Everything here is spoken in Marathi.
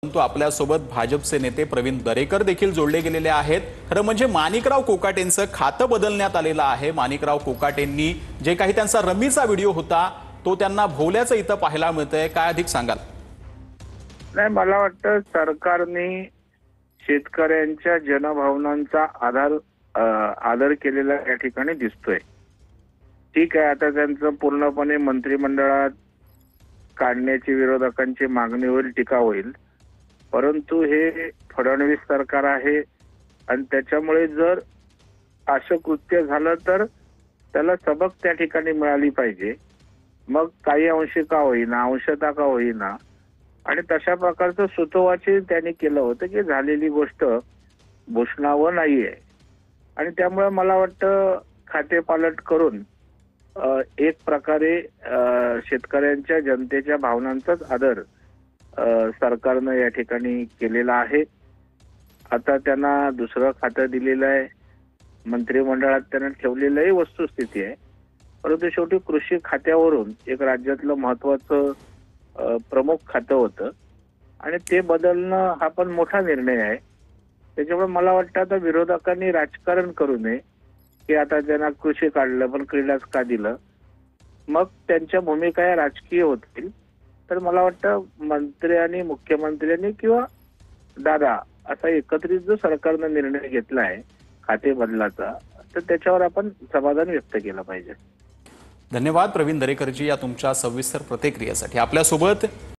परंतु आपल्यासोबत भाजपचे नेते प्रवीण दरेकर देखील जोडले गेलेले आहेत। खरं म्हणजे माणिकराव कोकाटेंचं खातं बदलण्यात आलेलं आहे। माणिकराव कोकाटेंनी जे काही त्यांचा रमीचा व्हिडिओ होता तो त्यांना भोवल्याचं इथं पाहायला मिळतंय। काय अधिक सांगाल? नाही, मला वाटतं सरकारने शेतकऱ्यांच्या जनभावनांचा आदर केलेला या ठिकाणी दिसतोय। ठीक आहे, आता त्यांचं पूर्णपणे मंत्रिमंडळात काढण्याची विरोधकांची मागणी होईल, टीका होईल, परंतु हे फडणवीस सरकार आहे आणि त्याच्यामुळे जर असं कृत्य झालं तर त्याला सबक त्या ठिकाणी मिळाली पाहिजे। मग काही अंशी का होईना, अंशता का होईना, आणि तशा प्रकारचं सुतोवाची त्यांनी केलं होतं की झालेली गोष्ट भूषणावं नाहीये। आणि त्यामुळे मला वाटतं खातेपालट करून एक प्रकारे शेतकऱ्यांच्या जनतेच्या भावनांचाच आदर सरकारनं या ठिकाणी केलेला आहे। आता त्यांना दुसरं खातं दिलेलं आहे, मंत्रिमंडळात त्यांना ठेवलेलंही वस्तुस्थिती आहे, परंतु शेवटी कृषी खात्यावरून एक राज्यातलं महत्वाचं प्रमुख खातं होतं आणि ते बदलणं हा पण मोठा निर्णय आहे। त्याच्यामुळे मला वाटतं आता विरोधकांनी राजकारण करू नये की आता त्यांना कृषी काढलं पण क्रीडाच का दिलं, मग त्यांच्या भूमिका या राजकीय होतील। तर मला वाटतं मंत्री आणि मुख्यमंत्र्यांनी किंवा दादा असा एकत्रित जो सरकारनं निर्णय घेतला आहे खाते बदलाचा, तर त्याच्यावर आपण समाधान व्यक्त केलं पाहिजे। धन्यवाद प्रवीण दरेकरजी या तुमच्या सविस्तर प्रतिक्रियेसाठी। आपल्यासोबत